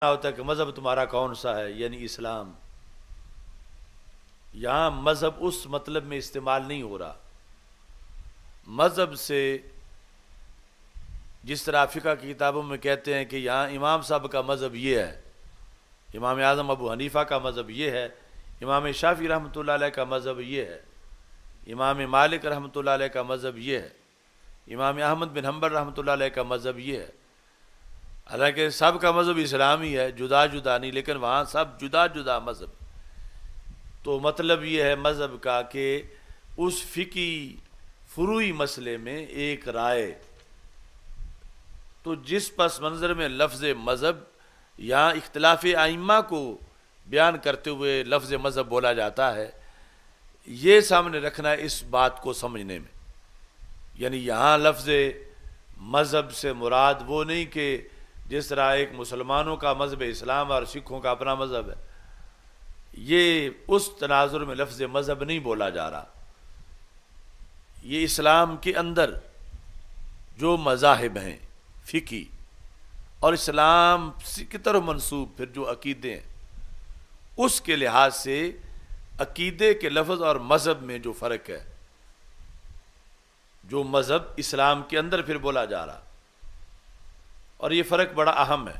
ہوتا ہے کہ مذہب تمہارا کون سا ہے، یعنی اسلام. یہاں مذہب اس مطلب میں استعمال نہیں ہو رہا. مذہب سے جس طرح فقہ کی کتابوں میں کہتے ہیں کہ یہاں امام صاحب کا مذہب یہ ہے، امام اعظم ابو حنیفہ کا مذہب یہ ہے، امام شافعی رحمۃ اللہ علیہ کا مذہب یہ ہے، امام مالک رحمۃ اللہ علیہ کا مذہب یہ ہے، امام احمد بن حنبل رحمۃ اللہ علیہ کا مذہب یہ ہے. حالانکہ سب کا مذہب اسلامی ہے، جدا جدا نہیں، لیکن وہاں سب جدا جدا مذہب. تو مطلب یہ ہے مذہب کا کہ اس فقہی فروعی مسئلے میں ایک رائے. تو جس پس منظر میں لفظ مذہب یا اختلاف ائمہ کو بیان کرتے ہوئے لفظ مذہب بولا جاتا ہے، یہ سامنے رکھنا ہے اس بات کو سمجھنے میں. یعنی یہاں لفظ مذہب سے مراد وہ نہیں کہ جس طرح ایک مسلمانوں کا مذہب اسلام اور سکھوں کا اپنا مذہب ہے، یہ اس تناظر میں لفظ مذہب نہیں بولا جا رہا. یہ اسلام کے اندر جو مذاہب ہیں فقہی اور اسلام کی طرف منسوب پھر جو عقیدے ہیں، اس کے لحاظ سے عقیدے کے لفظ اور مذہب میں جو فرق ہے، جو مذہب اسلام کے اندر پھر بولا جا رہا، اور یہ فرق بڑا اہم ہے.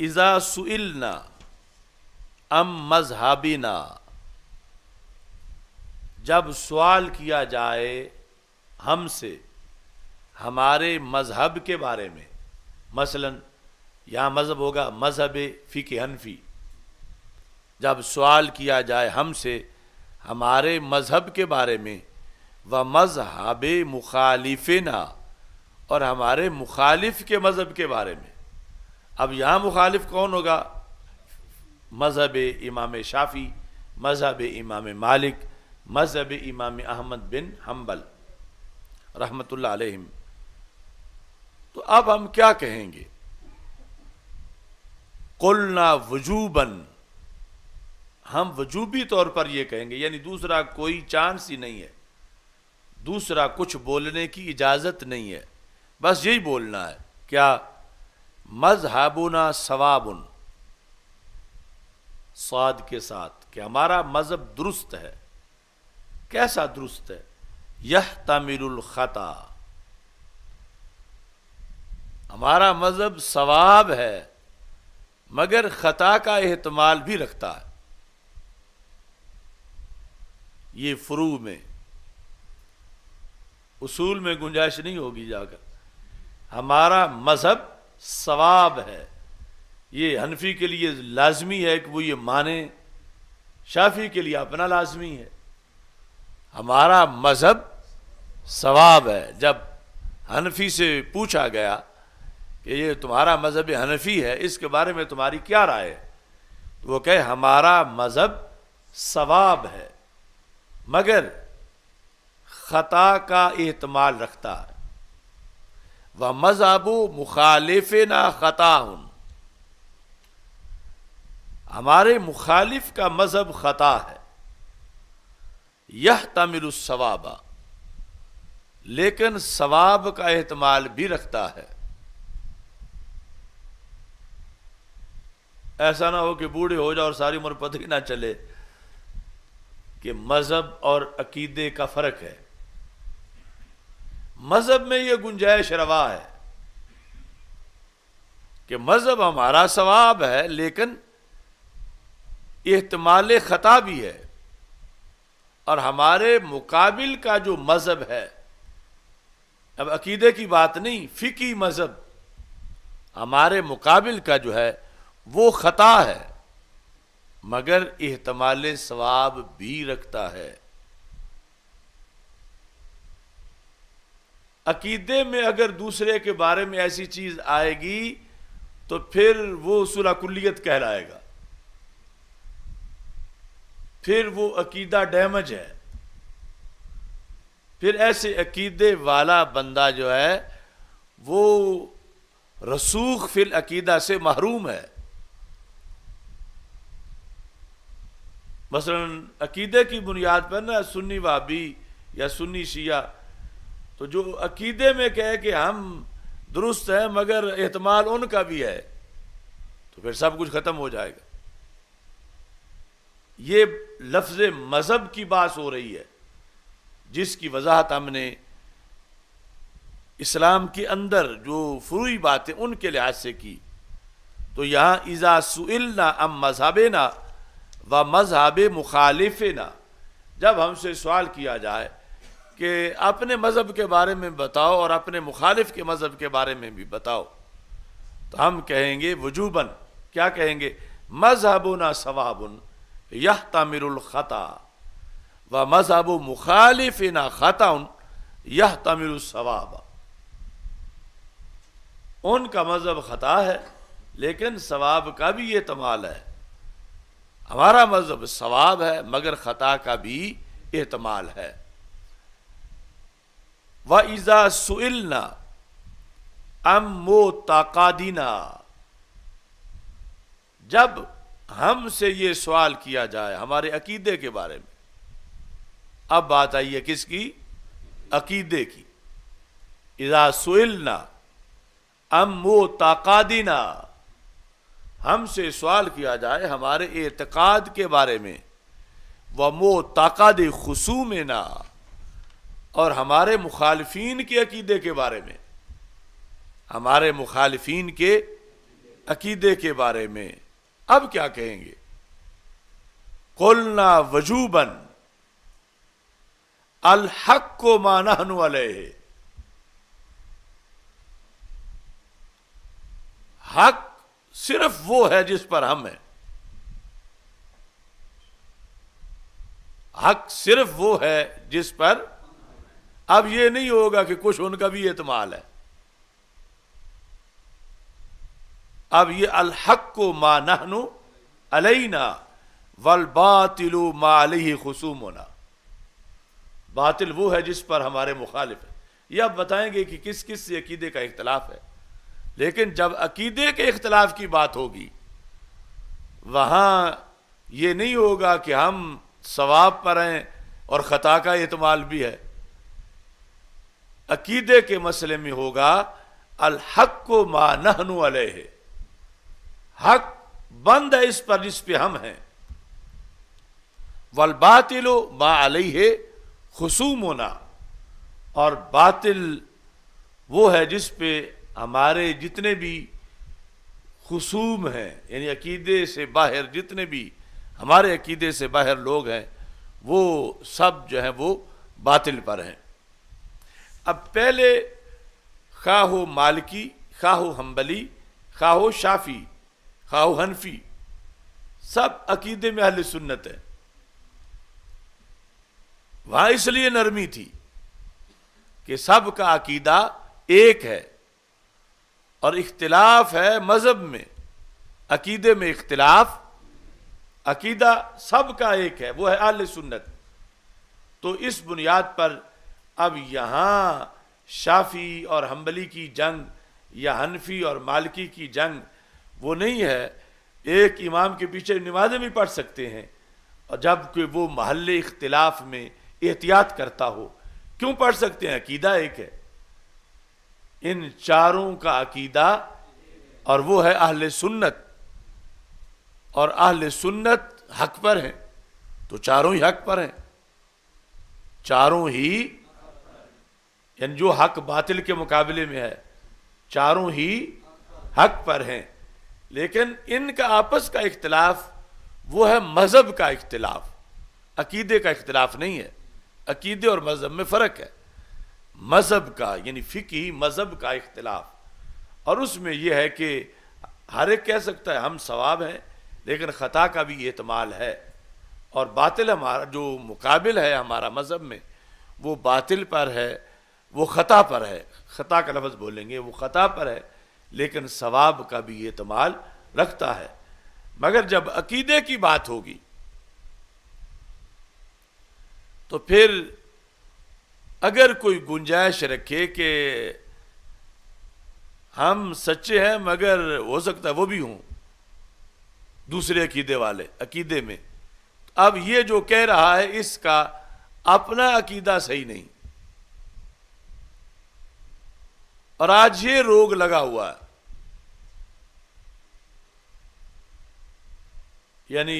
اذا سئلنا ام مذہبنا، جب سوال کیا جائے ہم سے ہمارے مذہب کے بارے میں، مثلا یہاں مذہب ہوگا مذہب فقہ حنفی. جب سوال کیا جائے ہم سے ہمارے مذہب کے بارے میں، وَمَذْهَبِ مُخَالِفِنَا، اور ہمارے مخالف کے مذہب کے بارے میں. اب یہاں مخالف کون ہوگا؟ مذہب امام شافعی، مذہب امام مالک، مذہب امام احمد بن حنبل رحمۃ اللہ علیہم. تو اب ہم کیا کہیں گے؟ قلنا وجوباً، ہم وجوبی طور پر یہ کہیں گے، یعنی دوسرا کوئی چانس ہی نہیں ہے، دوسرا کچھ بولنے کی اجازت نہیں ہے، بس یہی بولنا ہے. کیا؟ مذہبنا ثواب، صاد کے ساتھ، کہ ہمارا مذہب درست ہے. کیسا درست ہے؟ یحتمل الخطا، ہمارا مذہب ثواب ہے مگر خطا کا احتمال بھی رکھتا ہے. یہ فروع میں، اصول میں گنجائش نہیں ہوگی جا کر. ہمارا مذہب ثواب ہے، یہ حنفی کے لیے لازمی ہے کہ وہ یہ مانے، شافعی کے لیے اپنا لازمی ہے. ہمارا مذہب ثواب ہے. جب حنفی سے پوچھا گیا کہ یہ تمہارا مذہب حنفی ہے، اس کے بارے میں تمہاری کیا رائے ہے؟ تو وہ کہے ہمارا مذہب ثواب ہے مگر خطا کا احتمال رکھتا ہے. وَمَذْهَبُ مُخَالِفِنَا خَطَأٌ، ہمارے مخالف کا مذہب خطا ہے. يَحْتَمِلُ الصَّوَابَ، لیکن ثواب کا احتمال بھی رکھتا ہے. ایسا نہ ہو کہ بوڑھے ہو جاؤ اور ساری عمر پتہ ہی نہ چلے کہ مذہب اور عقیدے کا فرق ہے. مذہب میں یہ گنجائش روا ہے کہ مذہب ہمارا ثواب ہے لیکن احتمال خطا بھی ہے، اور ہمارے مقابل کا جو مذہب ہے، اب عقیدے کی بات نہیں، فقہی مذہب، ہمارے مقابل کا جو ہے وہ خطا ہے مگر احتمال ثواب بھی رکھتا ہے. عقیدے میں اگر دوسرے کے بارے میں ایسی چیز آئے گی تو پھر وہ اصول کلیت کہلائے گا، پھر وہ عقیدہ ڈیمیج ہے. پھر ایسے عقیدے والا بندہ جو ہے وہ رسوخ فی العقیدہ سے محروم ہے. مثلا عقیدے کی بنیاد پر نا سنی وہابی یا سنی شیعہ، تو جو عقیدے میں کہے کہ ہم درست ہے مگر احتمال ان کا بھی ہے، تو پھر سب کچھ ختم ہو جائے گا۔ یہ لفظ مذہب کی بات ہو رہی ہے، جس کی وضاحت ہم نے اسلام کے اندر جو فروعی باتیں ان کے لحاظ سے کی۔ تو یہاں اذا سئلنا عن مذہبنا و مذہب مخالفنا، جب ہم سے سوال کیا جائے کہ اپنے مذہب کے بارے میں بتاؤ اور اپنے مخالف کے مذہب کے بارے میں بھی بتاؤ، تو ہم کہیں گے وجوباً، کیا کہیں گے؟ مذہبنا صواب یحتمل الخطا و مذہب مخالفنا خطا یحتمل الصواب۔ ان کا مذہب خطا ہے لیکن ثواب کا بھی احتمال ہے، ہمارا مذہب ثواب ہے مگر خطا کا بھی احتمال ہے۔ وَإِذَا سُئِلْنَا عَن مُعْتَقَدِنَا، جب ہم سے یہ سوال کیا جائے ہمارے عقیدے کے بارے میں، اب بات آئی ہے کس کی؟ عقیدے کی۔ اذا سئلنا عن معتقدنا، ہم سے سوال کیا جائے ہمارے اعتقاد کے بارے میں، ومعتقد خصومنا، اور ہمارے مخالفین کے عقیدے کے بارے میں، ہمارے مخالفین کے عقیدے کے بارے میں، اب کیا کہیں گے؟ قلنا وجوباً الحق ما نحن علیہ، حق صرف وہ ہے جس پر ہم ہیں، حق صرف وہ ہے جس پر، اب یہ نہیں ہوگا کہ کچھ ان کا بھی احتمال ہے، اب یہ الحق ما نحن علینا والباطل ما علیہ خصومنا، باطل وہ ہے جس پر ہمارے مخالف ہیں۔ یہ اب بتائیں گے کہ کس کس سے عقیدے کا اختلاف ہے، لیکن جب عقیدے کے اختلاف کی بات ہوگی وہاں یہ نہیں ہوگا کہ ہم ثواب پر ہیں اور خطا کا احتمال بھی ہے، عقیدے کے مسئلے میں ہوگا الحق ما نحن علیہ، حق بند ہے اس پر جس پہ ہم ہیں، والباطل ما علیہ خصومنا، اور باطل وہ ہے جس پہ ہمارے جتنے بھی خصوم ہیں، یعنی عقیدے سے باہر جتنے بھی ہمارے عقیدے سے باہر لوگ ہیں وہ سب جو ہیں وہ باطل پر ہیں۔ اب پہلے خواہ ہو مالکی، خواہ ہو حنبلی، خواہ ہو شافعی، خواہ ہو حنفی، سب عقیدے میں اہل سنت ہے۔ وہاں اس لیے نرمی تھی کہ سب کا عقیدہ ایک ہے، اور اختلاف ہے مذہب میں، عقیدے میں اختلاف، عقیدہ سب کا ایک ہے، وہ ہے اہل سنت۔ تو اس بنیاد پر اب یہاں شافعی اور حنبلی کی جنگ یا حنفی اور مالکی کی جنگ وہ نہیں ہے، ایک امام کے پیچھے نمازیں بھی پڑھ سکتے ہیں، اور جب کہ وہ محل اختلاف میں احتیاط کرتا ہو، کیوں پڑھ سکتے ہیں؟ عقیدہ ایک ہے، ان چاروں کا عقیدہ، اور وہ ہے اہل سنت، اور اہل سنت حق پر ہیں، تو چاروں ہی حق پر ہیں، چاروں ہی، یعنی جو حق باطل کے مقابلے میں ہے چاروں ہی حق پر ہیں، لیکن ان کا آپس کا اختلاف وہ ہے مذہب کا اختلاف، عقیدے کا اختلاف نہیں ہے، عقیدے اور مذہب میں فرق ہے، مذہب کا یعنی فقہی مذہب کا اختلاف، اور اس میں یہ ہے کہ ہر ایک کہہ سکتا ہے ہم صواب ہیں لیکن خطا کا بھی احتمال ہے، اور باطل ہمارا جو مقابل ہے ہمارا مذہب میں وہ باطل پر ہے، وہ خطا پر ہے، خطا کا لفظ بولیں گے، وہ خطا پر ہے لیکن ثواب کا بھی احتمال رکھتا ہے۔ مگر جب عقیدے کی بات ہوگی تو پھر اگر کوئی گنجائش رکھے کہ ہم سچے ہیں مگر ہو سکتا ہے وہ بھی ہوں دوسرے عقیدے والے عقیدے میں، اب یہ جو کہہ رہا ہے اس کا اپنا عقیدہ صحیح نہیں، اور آج یہ روگ لگا ہوا ہے. یعنی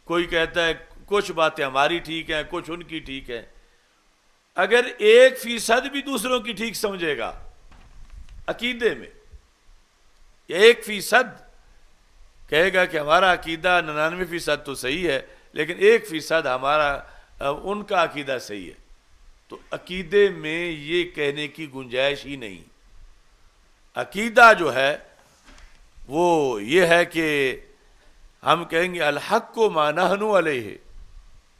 کوئی کہتا ہے کچھ باتیں ہماری ٹھیک ہیں، کچھ ان کی ٹھیک ہیں. اگر 1% بھی دوسروں کی ٹھیک سمجھے گا عقیدے میں، 1% کہے گا کہ ہمارا عقیدہ 99% تو صحیح ہے لیکن 1% ہمارا ان کا عقیدہ صحیح ہے، تو عقیدے میں یہ کہنے کی گنجائش ہی نہیں. عقیدہ جو ہے وہ یہ ہے کہ ہم کہیں گے الحق ما نحن علیہ،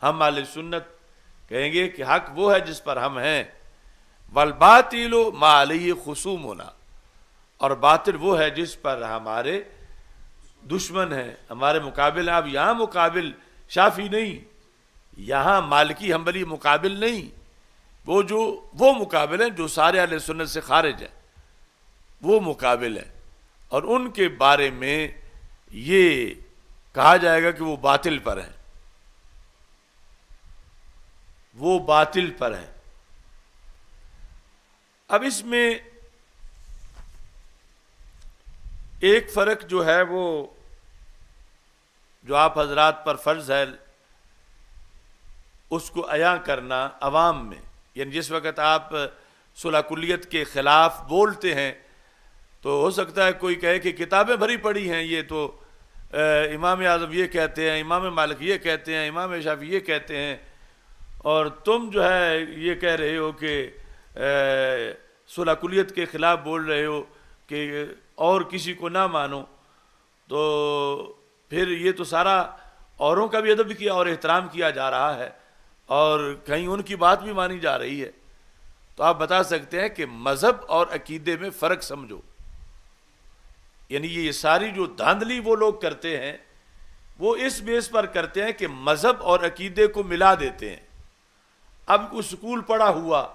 ہم اہل سنت کہیں گے کہ حق وہ ہے جس پر ہم ہیں، والباطل ما علیہ خصومنا، اور باطل وہ ہے جس پر ہمارے دشمن ہیں، ہمارے مقابل ہیں. اب یہاں مقابل شافعی نہیں، یہاں مالکی حنبلی مقابل نہیں، وہ مقابل ہیں جو سارے اہل سنت سے خارج ہیں، وہ مقابل ہیں. اور ان کے بارے میں یہ کہا جائے گا کہ وہ باطل پر ہیں، وہ باطل پر ہیں. اب اس میں ایک فرق جو ہے وہ جو آپ حضرات پر فرض ہے اس کو عیاں کرنا عوام میں. یعنی جس وقت آپ صلح کلیت کے خلاف بولتے ہیں تو ہو سکتا ہے کوئی کہے کہ کتابیں بھری پڑی ہیں، یہ تو امام اعظم یہ کہتے ہیں، امام مالک یہ کہتے ہیں، امام شافعی یہ کہتے ہیں، اور تم جو ہے یہ کہہ رہے ہو کہ صلح کلیت کے خلاف بول رہے ہو کہ اور کسی کو نہ مانو. تو پھر یہ تو سارا اوروں کا بھی ادب کیا اور احترام کیا جا رہا ہے اور کہیں ان کی بات بھی مانی جا رہی ہے. تو آپ بتا سکتے ہیں کہ مذہب اور عقیدے میں فرق سمجھو. یعنی یہ ساری جو دھاندلی وہ لوگ کرتے ہیں وہ اس بیس پر کرتے ہیں کہ مذہب اور عقیدے کو ملا دیتے ہیں. اب کوئی سکول پڑھا ہوا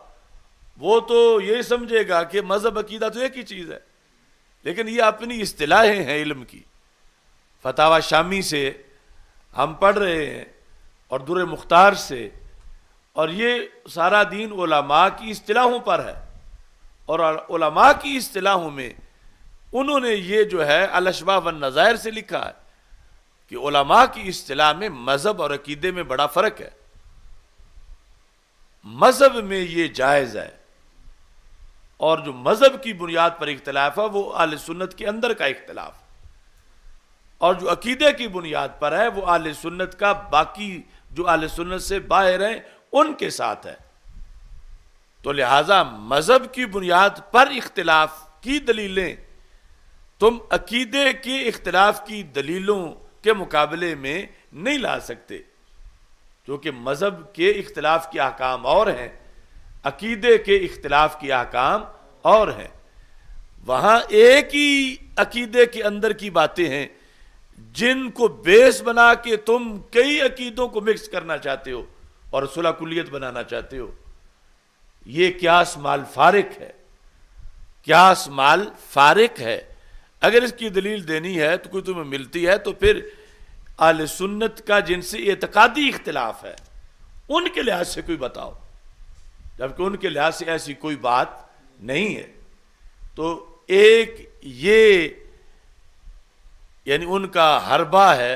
وہ تو یہ سمجھے گا کہ مذہب عقیدہ تو ایک ہی چیز ہے، لیکن یہ اپنی اصطلاحیں ہیں علم کی. فتاوی شامی سے ہم پڑھ رہے ہیں اور در مختار سے، اور یہ سارا دین علماء کی اصطلاحوں پر ہے. اور علماء کی اصطلاحوں میں انہوں نے یہ جو ہے الاشباہ والنظائر سے لکھا ہے کہ علماء کی اصطلاح میں مذہب اور عقیدے میں بڑا فرق ہے. مذہب میں یہ جائز ہے، اور جو مذہب کی بنیاد پر اختلاف ہے وہ اہل سنت کے اندر کا اختلاف، اور جو عقیدے کی بنیاد پر ہے وہ اہل سنت کا باقی جو اہل سنت سے باہر ہیں ان کے ساتھ ہے. تو لہذا مذہب کی بنیاد پر اختلاف کی دلیلیں تم عقیدے کے اختلاف کی دلیلوں کے مقابلے میں نہیں لا سکتے، کیونکہ مذہب کے اختلاف کے احکام اور ہیں، عقیدے کے اختلاف کے احکام اور ہیں. وہاں ایک ہی عقیدے کے اندر کی باتیں ہیں جن کو بیس بنا کے تم کئی عقیدوں کو مکس کرنا چاہتے ہو اور صلح کلیت بنانا چاہتے ہو. یہ قیاس مال فارق ہے، قیاس مال فارق ہے. اگر اس کی دلیل دینی ہے تو کوئی تمہیں ملتی ہے تو پھر اہل سنت کا جن سے اعتقادی اختلاف ہے ان کے لحاظ سے کوئی بتاؤ، جبکہ ان کے لحاظ سے ایسی کوئی بات نہیں ہے. تو ایک یہ یعنی ان کا حربہ ہے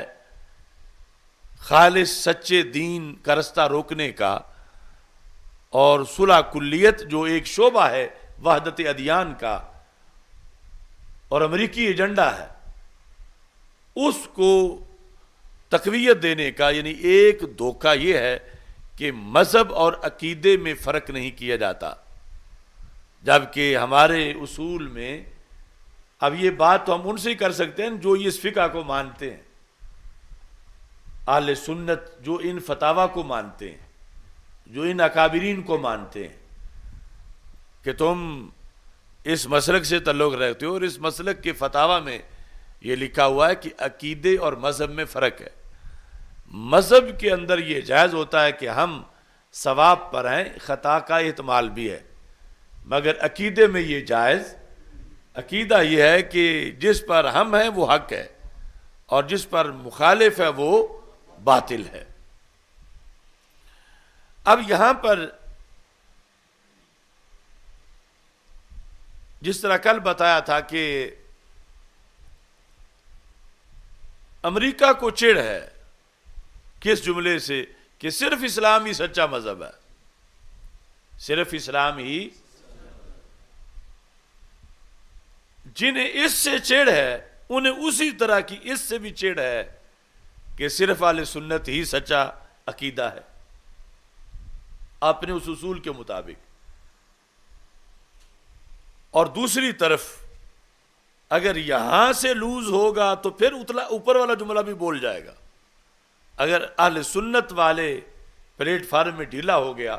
خالص سچے دین کا رستہ روکنے کا، اور صلح کلیت جو ایک شعبہ ہے وحدت ادیان کا اور امریکی ایجنڈا ہے، اس کو تقویت دینے کا. یعنی ایک دھوکہ یہ ہے کہ مذہب اور عقیدے میں فرق نہیں کیا جاتا، جبکہ ہمارے اصول میں اب یہ بات تو ہم ان سے ہی کر سکتے ہیں جو اس فقہ کو مانتے ہیں، اہل سنت جو ان فتاوی کو مانتے ہیں، جو ان اکابرین کو مانتے ہیں کہ تم اس مسلک سے تعلق رکھتے ہو اور اس مسلک کے فتاوی میں یہ لکھا ہوا ہے کہ عقیدے اور مذہب میں فرق ہے. مذہب کے اندر یہ جائز ہوتا ہے کہ ہم ثواب پر ہیں، خطا کا احتمال بھی ہے، مگر عقیدے میں یہ جائز، عقیدہ یہ ہے کہ جس پر ہم ہیں وہ حق ہے اور جس پر مخالف ہے وہ باطل ہے. اب یہاں پر جس طرح کل بتایا تھا کہ امریکہ کو چڑ ہے کس جملے سے کہ صرف اسلام ہی سچا مذہب ہے، صرف اسلام ہی. جنہیں اس سے چڑ ہے انہیں اسی طرح کی اس سے بھی چڑ ہے کہ صرف اہل سنت ہی سچا عقیدہ ہے اپنے اس اصول کے مطابق. اور دوسری طرف اگر یہاں سے لوز ہوگا تو پھر اوپر والا جملہ بھی بول جائے گا. اگر اہل سنت والے پلیٹ فارم میں ڈھیلا ہو گیا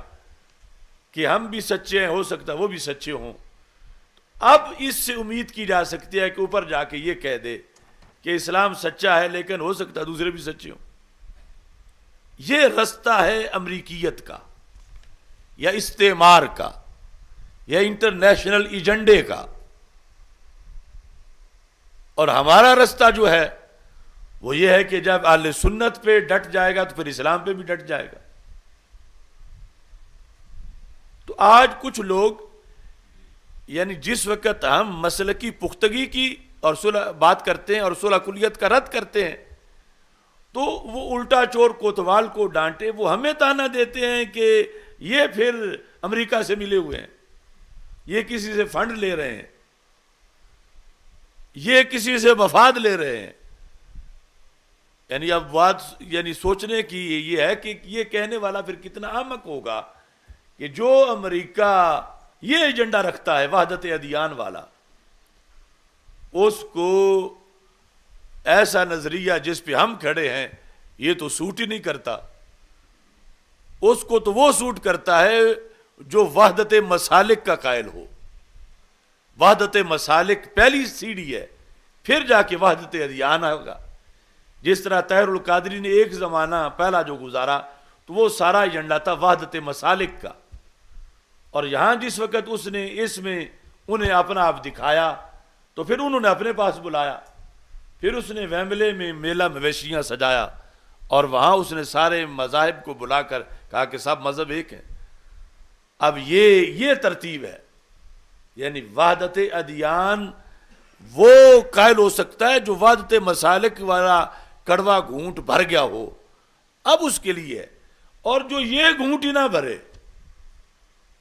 کہ ہم بھی سچے ہیں، ہو سکتا ہے وہ بھی سچے ہوں، اب اس سے امید کی جا سکتی ہے کہ اوپر جا کے یہ کہہ دے کہ اسلام سچا ہے لیکن ہو سکتا ہے دوسرے بھی سچے ہوں. یہ رستہ ہے امریکیت کا یا استعمار کا یا انٹرنیشنل ایجنڈے کا. اور ہمارا رستہ جو ہے وہ یہ ہے کہ جب اہل سنت پہ ڈٹ جائے گا تو پھر اسلام پہ بھی ڈٹ جائے گا. تو آج کچھ لوگ یعنی جس وقت ہم مسلکی پختگی کی اور صلح بات کرتے ہیں اور صلح کلیت کا رد کرتے ہیں تو وہ الٹا چور کوتوال کو ڈانٹے وہ ہمیں تانا دیتے ہیں کہ یہ پھر امریکہ سے ملے ہوئے ہیں، یہ کسی سے فنڈ لے رہے ہیں، یہ کسی سے مفاد لے رہے ہیں. یعنی اب بات یعنی سوچنے کی یہ ہے کہ یہ کہنے والا پھر کتنا احمق ہوگا کہ جو امریکہ یہ ایجنڈا رکھتا ہے وحدت ادیان والا، اس کو ایسا نظریہ جس پہ ہم کھڑے ہیں یہ تو سوٹ ہی نہیں کرتا. اس کو تو وہ سوٹ کرتا ہے جو وحدت مسالک کا قائل ہو. وحدت مسالک پہلی سیڑھی ہے، پھر جا کے وحدت ادیان ہوگا. جس طرح طاہر القادری نے ایک زمانہ پہلا جو گزارا تو وہ سارا ایجنڈا تھا وحدت مسالک کا، اور یہاں جس وقت اس نے اس میں انہیں اپنا آپ دکھایا تو پھر انہوں نے اپنے پاس بلایا. پھر اس نے ویمبلے میں میلہ مویشیاں سجایا اور وہاں اس نے سارے مذاہب کو بلا کر کہا کہ سب مذہب ایک ہیں. اب یہ ترتیب ہے. یعنی وحدت ادیان وہ قائل ہو سکتا ہے جو وحدت مسالک والا کڑوا گھونٹ بھر گیا ہو، اب اس کے لیے ہے. اور جو یہ گھونٹ ہی نہ بھرے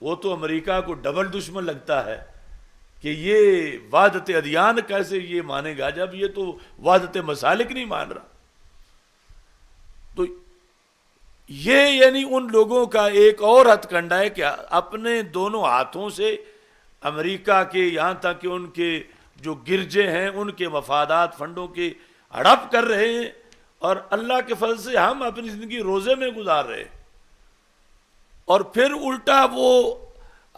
وہ تو امریکہ کو ڈبل دشمن لگتا ہے کہ یہ وحدت ادیان کیسے یہ مانے گا جب یہ تو وحدت مسالک نہیں مان رہا. تو یہ یعنی ان لوگوں کا ایک اور ہتھ کنڈا ہے کہ اپنے دونوں ہاتھوں سے امریکہ کے یہاں تک کہ ان کے جو گرجے ہیں ان کے مفادات فنڈوں کے ہڑپ کر رہے ہیں، اور اللہ کے فضل سے ہم اپنی زندگی روزے میں گزار رہے ہیں. اور پھر الٹا وہ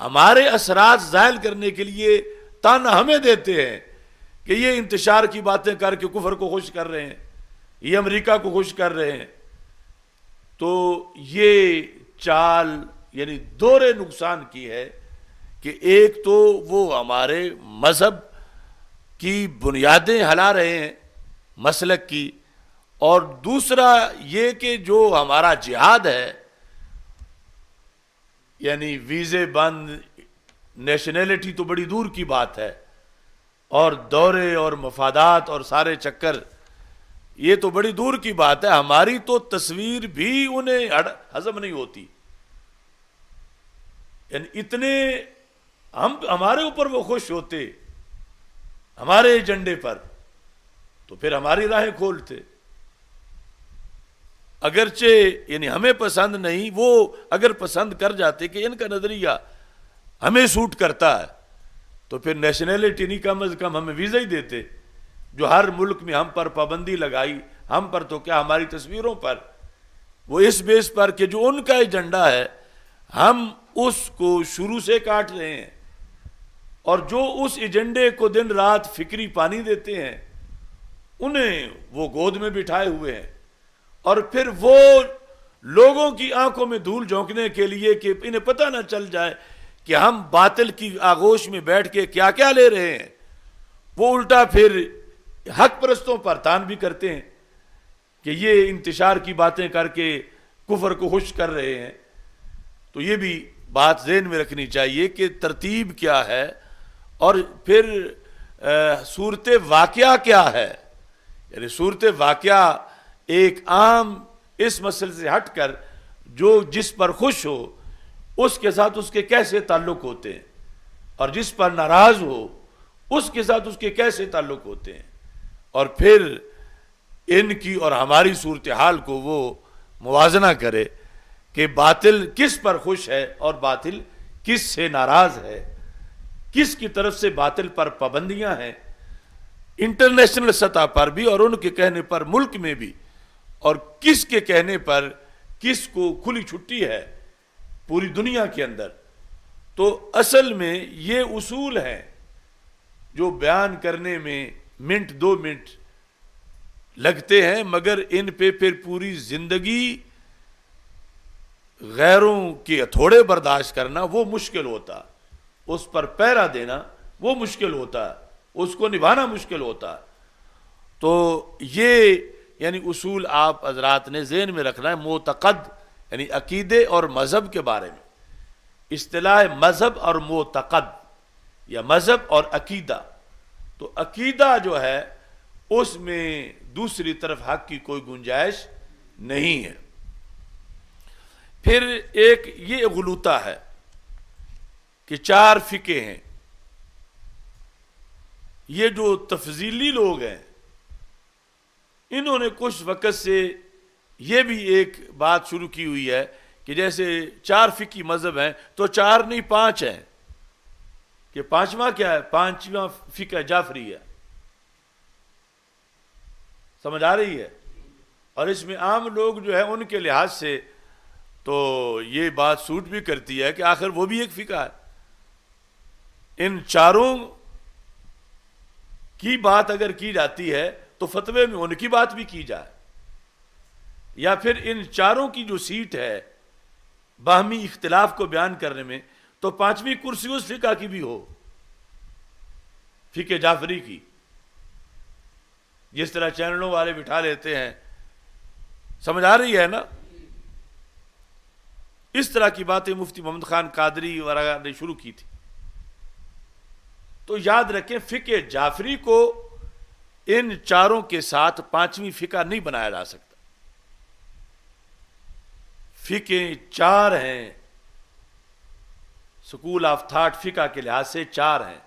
ہمارے اثرات زائل کرنے کے لیے تانا ہمیں دیتے ہیں کہ یہ انتشار کی باتیں کر کے کفر کو خوش کر رہے ہیں، یہ امریکہ کو خوش کر رہے ہیں. تو یہ چال یعنی دورے نقصان کی ہے کہ ایک تو وہ ہمارے مذہب کی بنیادیں ہلا رہے ہیں مسلک کی، اور دوسرا یہ کہ جو ہمارا جہاد ہے یعنی ویزے بند، نیشنلٹی تو بڑی دور کی بات ہے، اور دورے اور مفادات اور سارے چکر یہ تو بڑی دور کی بات ہے. ہماری تو تصویر بھی انہیں ہضم نہیں ہوتی. یعنی اتنے ہمارے اوپر وہ خوش ہوتے ہمارے ایجنڈے پر تو پھر ہماری راہیں کھولتے. اگرچہ یعنی ہمیں پسند نہیں، وہ اگر پسند کر جاتے کہ ان کا نظریہ ہمیں سوٹ کرتا ہے تو پھر نیشنلٹی نہیں کم از کم ہمیں ویزا ہی دیتے. جو ہر ملک میں ہم پر پابندی لگائی، ہم پر تو کیا ہماری تصویروں پر، وہ اس بیس پر کہ جو ان کا ایجنڈا ہے ہم اس کو شروع سے کاٹ رہے ہیں، اور جو اس ایجنڈے کو دن رات فکری پانی دیتے ہیں انہیں وہ گود میں بٹھائے ہوئے ہیں. اور پھر وہ لوگوں کی آنکھوں میں دھول جھونکنے کے لیے کہ انہیں پتہ نہ چل جائے کہ ہم باطل کی آغوش میں بیٹھ کے کیا کیا لے رہے ہیں، وہ الٹا پھر حق پرستوں پر تان بھی کرتے ہیں کہ یہ انتشار کی باتیں کر کے کفر کو خوش کر رہے ہیں. تو یہ بھی بات ذہن میں رکھنی چاہیے کہ ترتیب کیا ہے اور پھر صورت واقعہ کیا ہے، یعنی صورت واقعہ ایک عام اس مسئلے سے ہٹ کر جو جس پر خوش ہو اس کے ساتھ اس کے کیسے تعلق ہوتے ہیں، اور جس پر ناراض ہو اس کے ساتھ اس کے کیسے تعلق ہوتے ہیں، اور پھر ان کی اور ہماری صورتحال کو وہ موازنہ کرے کہ باطل کس پر خوش ہے اور باطل کس سے ناراض ہے، کس کی طرف سے باطل پر پابندیاں ہیں انٹرنیشنل سطح پر بھی اور ان کے کہنے پر ملک میں بھی، اور کس کے کہنے پر کس کو کھلی چھٹی ہے پوری دنیا کے اندر۔ تو اصل میں یہ اصول ہیں جو بیان کرنے میں منٹ دو منٹ لگتے ہیں، مگر ان پہ پھر پوری زندگی غیروں کے ہتھوڑے برداشت کرنا وہ مشکل ہوتا، اس پر پیرا دینا وہ مشکل ہوتا، اس کو نبھانا مشکل ہوتا۔ تو یہ یعنی اصول آپ حضرات نے ذہن میں رکھنا ہے، معتقد یعنی عقیدے اور مذہب کے بارے میں، اصطلاح مذہب اور معتقد یا مذہب اور عقیدہ۔ تو عقیدہ جو ہے اس میں دوسری طرف حق کی کوئی گنجائش نہیں ہے۔ پھر ایک یہ غلوطہ ہے کہ 4 فقہ ہیں، یہ جو تفضیلی لوگ ہیں انہوں نے کچھ وقت سے یہ بھی ایک بات شروع کی ہوئی ہے کہ جیسے 4 فقہی مذہب ہیں تو 4 نہیں 5 ہیں، کہ 5واں کیا ہے، 5واں فقہ جعفری ہے، سمجھ آ رہی ہے؟ اور اس میں عام لوگ جو ہے ان کے لحاظ سے تو یہ بات سوٹ بھی کرتی ہے کہ آخر وہ بھی ایک فقہ ہے۔ ان 4 کی بات اگر کی جاتی ہے تو فتوے میں ان کی بات بھی کی جائے، یا پھر ان 4 کی جو سیٹ ہے باہمی اختلاف کو بیان کرنے میں تو 5ویں کرسی اس فقہ کی بھی ہو، فقہ جعفری کی، جس طرح چینلوں والے بٹھا لیتے ہیں، سمجھ آ رہی ہے نا؟ اس طرح کی باتیں مفتی محمد خان قادری وغیرہ نے شروع کی تھی۔ تو یاد رکھیں فقہ جعفری کو ان 4 کے ساتھ 5ویں فقہ نہیں بنایا جا سکتا۔ فقہ 4 ہیں، سکول آف تھاٹ فقہ کے لحاظ سے 4 ہیں،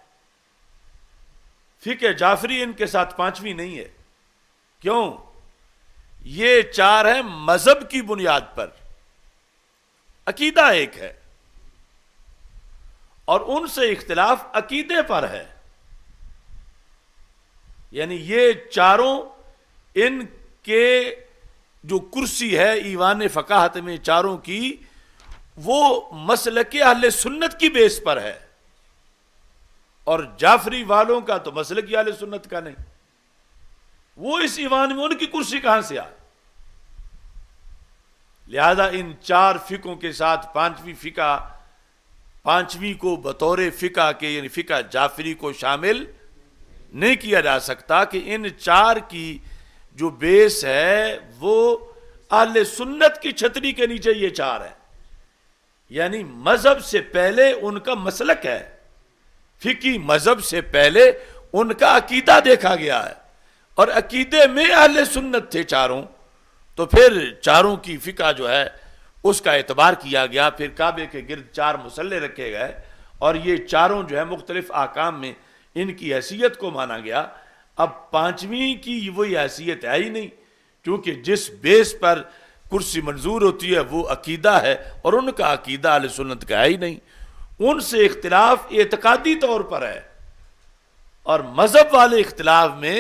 فقہ جعفری ان کے ساتھ 5ویں نہیں ہے۔ کیوں؟ یہ 4 ہیں مذہب کی بنیاد پر، عقیدہ ایک ہے، اور ان سے اختلاف عقیدے پر ہے، یعنی یہ 4 ان کے جو کرسی ہے ایوان فقاہت میں 4 کی، وہ مسلک اہل سنت کی بیس پر ہے، اور جعفری والوں کا تو مسلک اہل سنت کا نہیں، وہ اس ایوان میں ان کی کرسی کہاں سے آئی؟ لہذا ان 4 فقہوں کے ساتھ 5ویں فقہ، 5ویں کو بطور فقہ کے یعنی فقہ جعفری کو شامل نہیں کیا جا سکتا، کہ ان 4 کی جو بیس ہے وہ اہل سنت کی چھتری کے نیچے یہ 4 ہے، یعنی مذہب سے پہلے ان کا مسلک ہے، فقہی مذہب سے پہلے ان کا عقیدہ دیکھا گیا ہے، اور عقیدے میں اہل سنت تھے 4، تو پھر 4 کی فقہ جو ہے اس کا اعتبار کیا گیا، پھر کعبے کے گرد 4 مصلے رکھے گئے، اور یہ 4 جو ہے مختلف احکام میں ان کی حیثیت کو مانا گیا۔ اب 5ویں کی وہی حیثیت ہے ہی نہیں، کیونکہ جس بیس پر کرسی منظور ہوتی ہے وہ عقیدہ ہے، اور ان کا عقیدہ اہل سنت کا ہے ہی نہیں، ان سے اختلاف اعتقادی طور پر ہے، اور مذہب والے اختلاف میں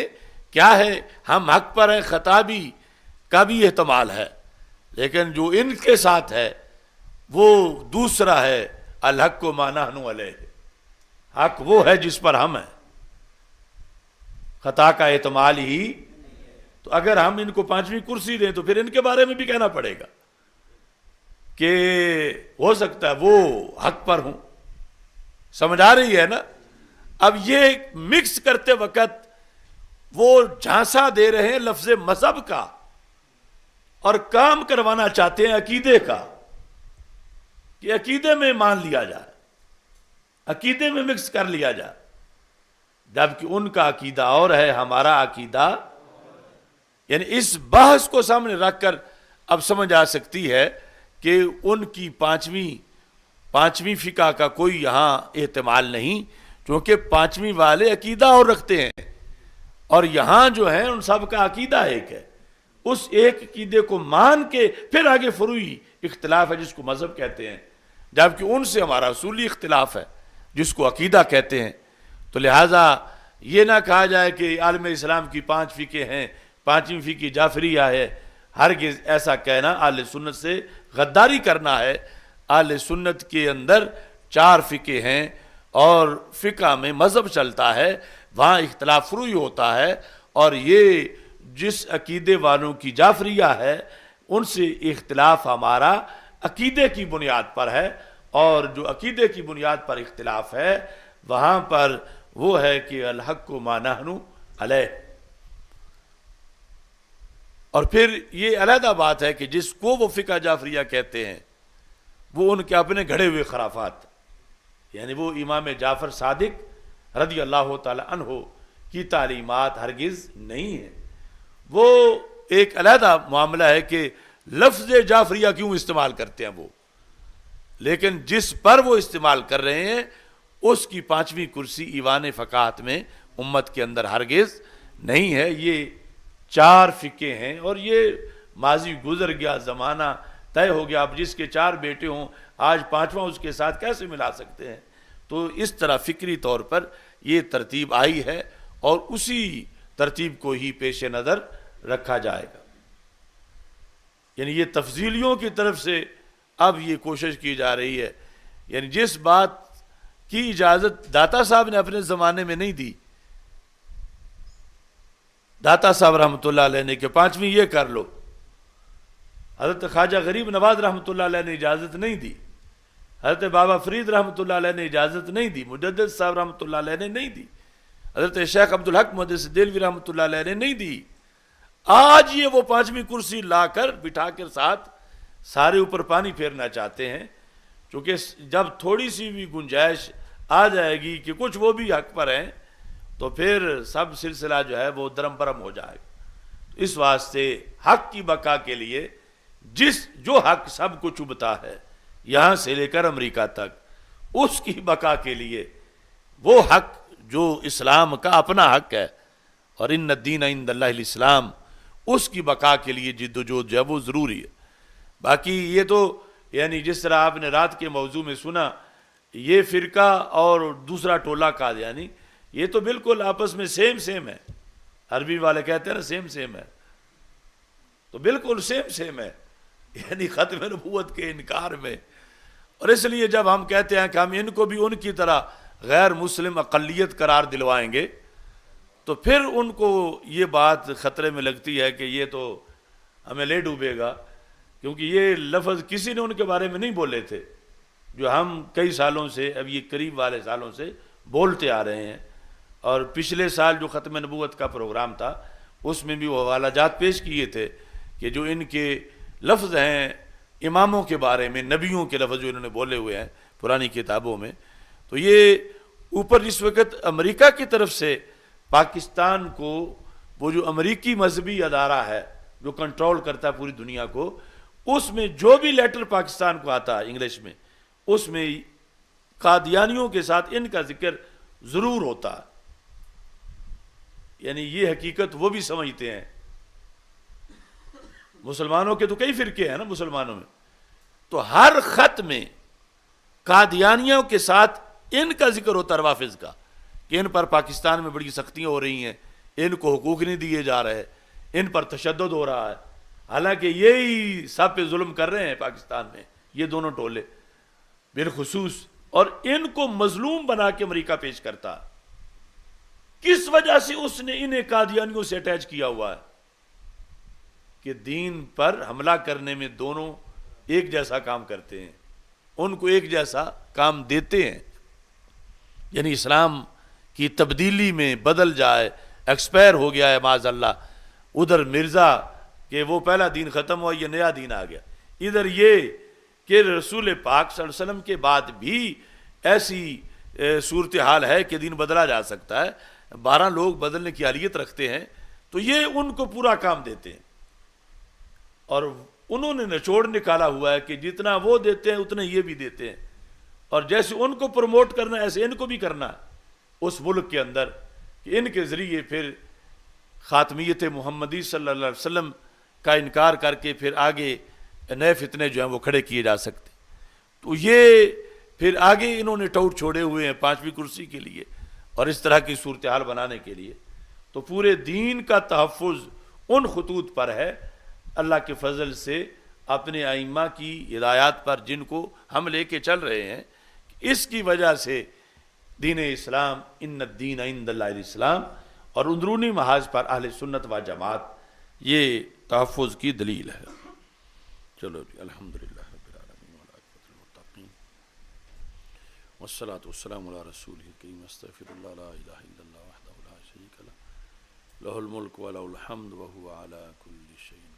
کیا ہے، ہم حق پر ہیں، خطا بھی کا بھی احتمال ہے، لیکن جو ان کے ساتھ ہے وہ دوسرا ہے، الحق و ما نحن علیہ، حق وہ ہے جس پر ہم ہیں، خطا کا احتمال ہی۔ تو اگر ہم ان کو 5ویں کرسی دیں تو پھر ان کے بارے میں بھی کہنا پڑے گا کہ ہو سکتا ہے وہ حق پر ہوں، سمجھ آ رہی ہے نا؟ اب یہ مکس کرتے وقت وہ جھانسا دے رہے ہیں لفظ مذہب کا، اور کام کروانا چاہتے ہیں عقیدے کا، کہ عقیدے میں مان لیا جائے، عقیدے میں مکس کر لیا جائے۔ جبکہ ان کا عقیدہ اور ہے، ہمارا عقیدہ. یعنی اس بحث کو سامنے رکھ کر اب سمجھ آ سکتی ہے کہ ان کی پانچویں فقہ کا کوئی یہاں احتمال نہیں، کیونکہ پانچویں والے عقیدہ اور رکھتے ہیں، اور یہاں جو ہے ان سب کا عقیدہ ایک ہے. اس ایک عقیدے کو مان کے پھر آگے فروعی اختلاف ہے جس کو مذہب کہتے ہیں، جبکہ ان سے ہمارا اصولی اختلاف ہے جس کو عقیدہ کہتے ہیں. تو لہٰذا یہ نہ کہا جائے کہ عالم اسلام کی 5 فقہ ہیں، 5ویں فقہ جعفریہ ہے. ہرگز ایسا کہنا اہل سنت سے غداری کرنا ہے. اہل سنت کے اندر 4 فقہ ہیں، اور فقہ میں مذہب چلتا ہے، وہاں اختلاف فروعی ہوتا ہے. اور یہ جس عقیدے والوں کی جعفریہ ہے ان سے اختلاف ہمارا عقیدے کی بنیاد پر ہے، اور جو عقیدے کی بنیاد پر اختلاف ہے وہاں پر وہ ہے کہ الحق ما نحن علیہ. اور پھر یہ علیحدہ بات ہے کہ جس کو وہ فقہ جعفریہ کہتے ہیں وہ ان کے اپنے گھڑے ہوئے خرافات، یعنی وہ امام جعفر صادق رضی اللہ تعالی عنہ کی تعلیمات ہرگز نہیں ہیں. وہ ایک علیحدہ معاملہ ہے کہ لفظ جعفریہ کیوں استعمال کرتے ہیں وہ، لیکن جس پر وہ استعمال کر رہے ہیں اس کی 5ویں کرسی ایوان فقاہت میں امت کے اندر ہرگز نہیں ہے. یہ 4 فقہ ہیں، اور یہ ماضی گزر گیا، زمانہ طے ہو گیا. اب جس کے 4 بیٹے ہوں آج 5واں اس کے ساتھ کیسے ملا سکتے ہیں؟ تو اس طرح فکری طور پر یہ ترتیب آئی ہے، اور اسی ترتیب کو ہی پیش نظر رکھا جائے گا. یعنی یہ تفضیلیوں کی طرف سے اب یہ کوشش کی جا رہی ہے. یعنی جس بات کی اجازت داتا صاحب نے اپنے زمانے میں نہیں دی، داتا صاحب رحمۃ اللہ علیہ نے کہ 5ویں یہ کر لو، حضرت خواجہ غریب نواز رحمۃ اللہ علیہ نے اجازت نہیں دی، حضرت بابا فرید رحمۃ اللہ علیہ نے اجازت نہیں دی، مجدد صاحب رحمۃ اللہ علیہ نے نہیں دی، حضرت شیخ عبدالحق محدث دہلوی رحمۃ اللہ علیہ نے نہیں دی. آج یہ وہ 5ویں کرسی لا کر بٹھا کر ساتھ سارے اوپر پانی پھیرنا چاہتے ہیں، چونکہ جب تھوڑی سی بھی گنجائش آ جائے گی کہ کچھ وہ بھی حق پر ہیں تو پھر سب سلسلہ جو ہے وہ درم برم ہو جائے گا. اس واسطے حق کی بقا کے لیے جو حق سب کو چبھتا ہے یہاں سے لے کر امریکہ تک، اس کی بقا کے لیے وہ حق جو اسلام کا اپنا حق ہے، اور ان الدین عند اللہ الاسلام، اس کی بقا کے لیے جد و جہد جو ہے وہ ضروری ہے. باقی یہ تو یعنی جس طرح آپ نے رات کے موضوع میں سنا، یہ فرقہ اور دوسرا ٹولہ قادیانی، یہ تو بالکل آپس میں سیم ہے. عربی والے کہتے ہیں نا سیم ہے، تو بالکل سیم ہے، یعنی ختم نبوت کے انکار میں. اور اس لیے جب ہم کہتے ہیں کہ ہم ان کو بھی ان کی طرح غیر مسلم اقلیت قرار دلوائیں گے، تو پھر ان کو یہ بات خطرے میں لگتی ہے کہ یہ تو ہمیں لے ڈوبے گا، کیونکہ یہ لفظ کسی نے ان کے بارے میں نہیں بولے تھے جو ہم کئی سالوں سے، اب یہ قریب والے سالوں سے بولتے آ رہے ہیں. اور پچھلے سال جو ختم نبوت کا پروگرام تھا اس میں بھی وہ حوالہ جات پیش کیے تھے کہ جو ان کے لفظ ہیں اماموں کے بارے میں، نبیوں کے لفظ جو انہوں نے بولے ہوئے ہیں پرانی کتابوں میں، تو یہ اوپر اس وقت امریکہ کی طرف سے پاکستان کو، وہ جو امریکی مذہبی ادارہ ہے جو کنٹرول کرتا ہے پوری دنیا کو، اس میں جو بھی لیٹر پاکستان کو آتا ہے انگلش میں، اس میں قادیانیوں کے ساتھ ان کا ذکر ضرور ہوتا ہے. یعنی یہ حقیقت وہ بھی سمجھتے ہیں. مسلمانوں کے تو کئی فرقے ہیں نا مسلمانوں میں، تو ہر خط میں قادیانیوں کے ساتھ ان کا ذکر ہوتا ہے، روافض کا، کہ ان پر پاکستان میں بڑی سختیاں ہو رہی ہیں، ان کو حقوق نہیں دیے جا رہے، ان پر تشدد ہو رہا ہے. حالانکہ یہی سب پہ ظلم کر رہے ہیں پاکستان میں یہ دونوں ٹولے بالخصوص، اور ان کو مظلوم بنا کے امریکہ پیش کرتا. کس وجہ سے اس نے انہیں قادیانیوں سے اٹیچ کیا ہوا ہے کہ دین پر حملہ کرنے میں دونوں ایک جیسا کام کرتے ہیں، ان کو ایک جیسا کام دیتے ہیں. یعنی اسلام کی تبدیلی میں بدل جائے، ایکسپائر ہو گیا ہے معاذ اللہ، ادھر مرزا کہ وہ پہلا دین ختم ہوا، یہ نیا دین آ گیا، ادھر یہ کہ رسول پاک صلی اللہ علیہ وسلم کے بعد بھی ایسی صورتحال ہے کہ دین بدلا جا سکتا ہے. 12 لوگ بدلنے کی اہلیت رکھتے ہیں تو یہ ان کو پورا کام دیتے ہیں، اور انہوں نے نچوڑ نکالا ہوا ہے کہ جتنا وہ دیتے ہیں اتنا یہ بھی دیتے ہیں، اور جیسے ان کو پروموٹ کرنا ایسے ان کو بھی کرنا اس ملک کے اندر، کہ ان کے ذریعے پھر خاتمیت محمدی صلی اللہ علیہ وسلم کا انکار کر کے پھر آگے نئے فتنے جو ہیں وہ کھڑے کیے جا سکتے۔ تو یہ پھر آگے انہوں نے ٹوٹ چھوڑے ہوئے ہیں 5ویں کرسی کے لیے اور اس طرح کی صورتحال بنانے کے لیے۔ تو پورے دین کا تحفظ ان خطوط پر ہے، اللہ کے فضل سے اپنے ائمہ کی ہدایات پر جن کو ہم لے کے چل رہے ہیں، اس کی وجہ سے دین اسلام ان الدین عند اللہ الاسلام، اور اندرونی محاذ پر اہل سنت و جماعت یہ تحفظ کی دلیل ہے۔ چلو جی، الحمدللہ رب العالمین والعاقبۃ للمتقین والصلاۃ والسلام علی رسولہ الکریم، استغفر اللہ لا الہ الا اللہ وحدہ لا شریک لہ، لہ الملک ولہ الحمد وہو علی کل شیء